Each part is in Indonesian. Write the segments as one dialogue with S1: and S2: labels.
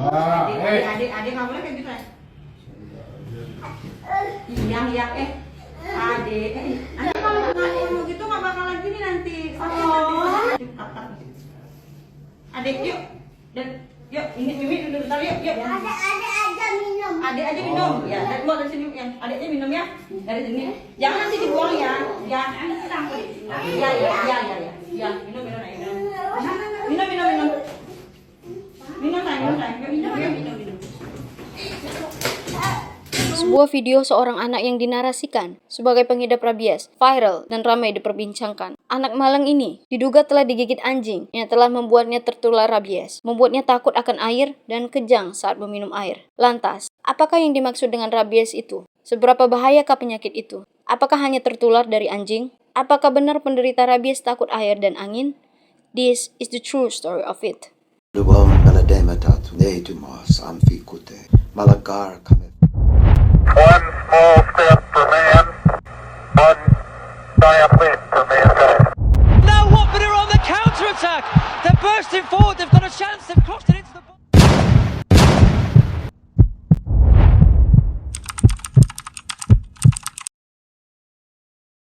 S1: Adik nggak boleh kayak gitu ya. Iya, adik. Nanti kalau nggak ilmu gitu nggak bakalan gini nanti. Adik, yuk. Dan yuk, ini Mimi duduk bentar yuk. Adik aja minum. Ya, dari sini ya. Adiknya minum ya. Dari sini. Jangan nanti dibuang ya. Ya, Ya, minum. Minum.
S2: Sebuah video seorang anak yang dinarasikan sebagai pengidap rabies viral dan ramai diperbincangkan. Anak malang ini diduga telah digigit anjing yang telah membuatnya tertular rabies, membuatnya takut akan air dan kejang saat meminum air. Lantas, apakah yang dimaksud dengan rabies itu? Seberapa bahayakah penyakit itu? Apakah hanya tertular dari anjing? Apakah benar penderita rabies takut air dan angin? This is the true story of it.
S3: One small step for man, one giant leap for mankind.
S4: Now Watford are on the counter-attack. They're bursting forward. They've got a chance. They've crossed it into the box.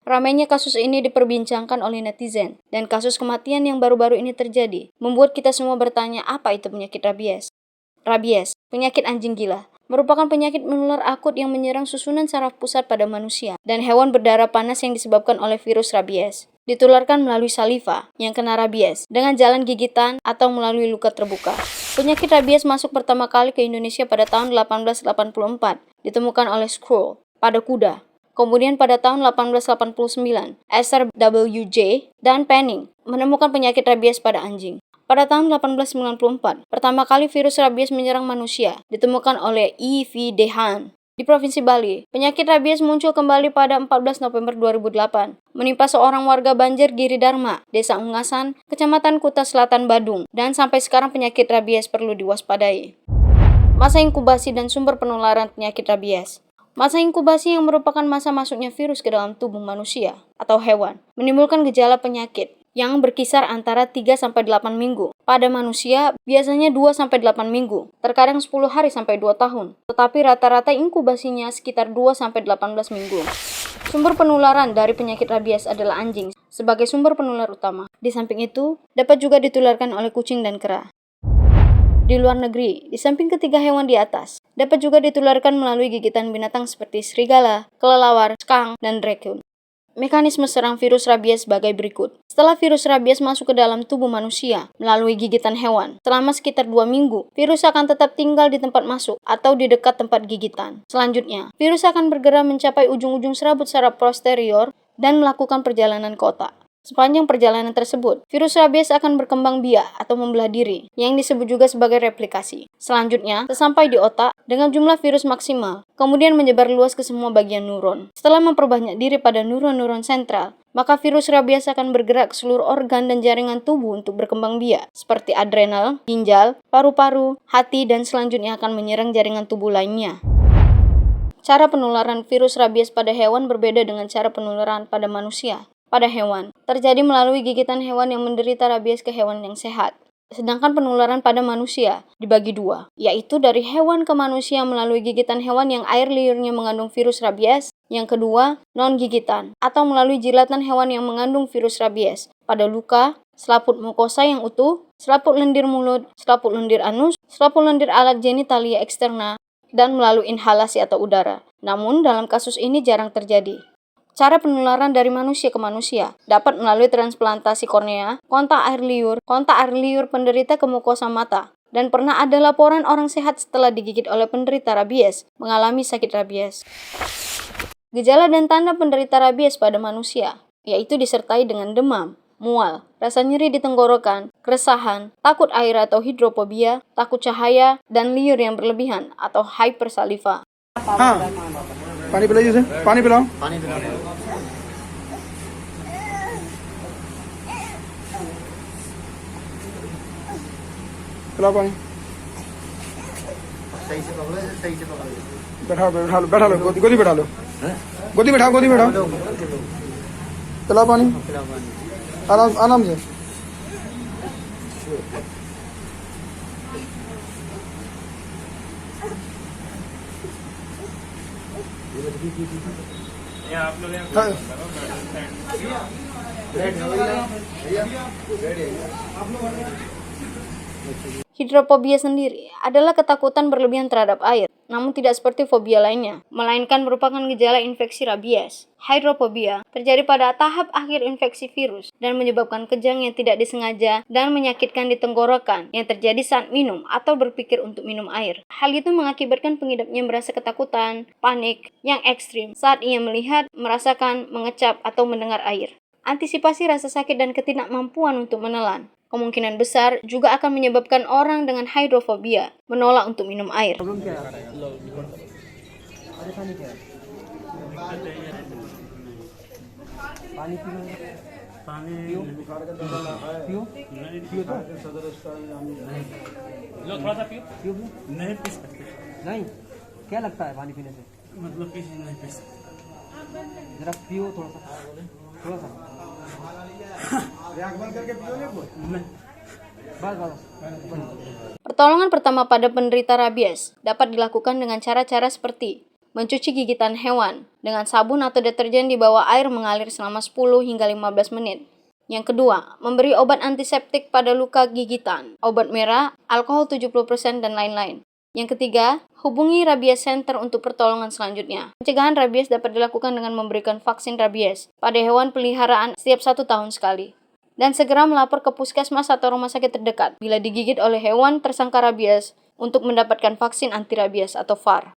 S2: Ramainya kasus ini diperbincangkan oleh netizen, dan kasus kematian yang baru-baru ini terjadi membuat kita semua bertanya apa itu penyakit rabies. Rabies, penyakit anjing gila, merupakan penyakit menular akut yang menyerang susunan saraf pusat pada manusia dan hewan berdarah panas yang disebabkan oleh virus rabies. Ditularkan melalui saliva yang kena rabies dengan jalan gigitan atau melalui luka terbuka. Penyakit rabies masuk pertama kali ke Indonesia pada tahun 1884, ditemukan oleh Scroll pada kuda. Kemudian pada tahun 1889, Esther W.J. dan Penning menemukan penyakit rabies pada anjing. Pada tahun 1894, pertama kali virus rabies menyerang manusia, ditemukan oleh E.V. Dehaene di Provinsi Bali. Penyakit rabies muncul kembali pada 14 November 2008, menimpa seorang warga Banjar Giri Dharma, Desa Ungasan, Kecamatan Kuta Selatan, Badung, dan sampai sekarang penyakit rabies perlu diwaspadai. Masa inkubasi dan sumber penularan penyakit rabies. Masa inkubasi yang merupakan masa masuknya virus ke dalam tubuh manusia atau hewan, menimbulkan gejala penyakit yang berkisar antara 3-8 minggu. Pada manusia, biasanya 2-8 minggu, terkadang 10 hari sampai 2 tahun. Tetapi rata-rata inkubasinya sekitar 2-18 minggu. Sumber penularan dari penyakit rabies adalah anjing sebagai sumber penular utama. Di samping itu, dapat juga ditularkan oleh kucing dan kera. Di luar negeri, di samping ketiga hewan di atas, dapat juga ditularkan melalui gigitan binatang seperti serigala, kelelawar, skunk, dan raccoon. Mekanisme serang virus rabies sebagai berikut. Setelah virus rabies masuk ke dalam tubuh manusia melalui gigitan hewan, selama sekitar 2 minggu, virus akan tetap tinggal di tempat masuk atau di dekat tempat gigitan. Selanjutnya, virus akan bergerak mencapai ujung-ujung serabut saraf posterior dan melakukan perjalanan ke otak. Sepanjang perjalanan tersebut, virus rabies akan berkembang biak atau membelah diri, yang disebut juga sebagai replikasi. Selanjutnya, sesampai di otak, dengan jumlah virus maksimal, kemudian menyebar luas ke semua bagian neuron. Setelah memperbanyak diri pada neuron-neuron sentral, maka virus rabies akan bergerak ke seluruh organ dan jaringan tubuh untuk berkembang biak, seperti adrenal, ginjal, paru-paru, hati, dan selanjutnya akan menyerang jaringan tubuh lainnya. Cara penularan virus rabies pada hewan berbeda dengan cara penularan pada manusia. Pada hewan, terjadi melalui gigitan hewan yang menderita rabies ke hewan yang sehat. Sedangkan penularan pada manusia dibagi dua, yaitu dari hewan ke manusia melalui gigitan hewan yang air liurnya mengandung virus rabies. Yang kedua, non-gigitan, atau melalui jilatan hewan yang mengandung virus rabies pada luka, selaput mukosa yang utuh, selaput lendir mulut, selaput lendir anus, selaput lendir alat genitalia eksterna, dan melalui inhalasi atau udara. Namun, dalam kasus ini jarang terjadi. Cara penularan dari manusia ke manusia dapat melalui transplantasi kornea, kontak air liur penderita ke mukosa mata, dan pernah ada laporan orang sehat setelah digigit oleh penderita rabies mengalami sakit rabies. Gejala dan tanda penderita rabies pada manusia, yaitu disertai dengan demam, mual, rasa nyeri di tenggorokan, keresahan, takut air atau hidrofobia, takut cahaya, dan liur yang berlebihan atau hypersaliva.
S5: पानी पिलाओ जैसे पानी पिलाओ पिलाओ पानी बैठा लो गोदी बैठा लो गोदी बैठाओ पिलाओ पानी आराम से
S2: Hidrofobia sendiri adalah ketakutan berlebihan terhadap air, namun tidak seperti fobia lainnya, melainkan merupakan gejala infeksi rabies. Hidrofobia terjadi pada tahap akhir infeksi virus dan menyebabkan kejang yang tidak disengaja dan menyakitkan di tenggorokan yang terjadi saat minum atau berpikir untuk minum air. Hal itu mengakibatkan pengidapnya merasa ketakutan, panik yang ekstrim saat ia melihat, merasakan, mengecap, atau mendengar air. Antisipasi rasa sakit dan ketidakmampuan untuk menelan kemungkinan besar juga akan menyebabkan orang dengan hidrofobia menolak untuk minum air.
S6: नहीं क्या लगता है पानी पीने से मतलब किसी नहीं पी सकते जरा पियो थोड़ा सा
S2: Pertolongan pertama pada penderita rabies dapat dilakukan dengan cara-cara seperti mencuci gigitan hewan dengan sabun atau deterjen di bawah air mengalir selama 10 hingga 15 menit. Yang kedua, memberi obat antiseptik pada luka gigitan, obat merah, alkohol 70% dan lain-lain. Yang ketiga, hubungi Rabies Center untuk pertolongan selanjutnya. Pencegahan rabies dapat dilakukan dengan memberikan vaksin rabies pada hewan peliharaan setiap 1 tahun sekali. Dan segera melapor ke puskesmas atau rumah sakit terdekat bila digigit oleh hewan tersangka rabies untuk mendapatkan vaksin anti rabies atau VAR.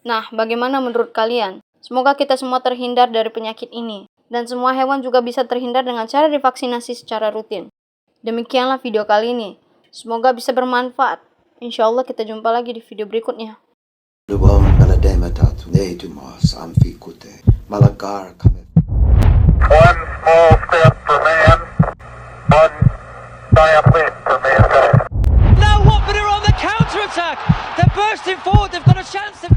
S2: Nah, bagaimana menurut kalian? Semoga kita semua terhindar dari penyakit ini. Dan semua hewan juga bisa terhindar dengan cara divaksinasi secara rutin. Demikianlah video kali ini. Semoga bisa bermanfaat. Insya Allah kita jumpa lagi di video berikutnya.
S3: One small step for man, one giant leap for mankind.
S4: Now Watford are on the counter-attack. They're bursting forward. They've got a chance.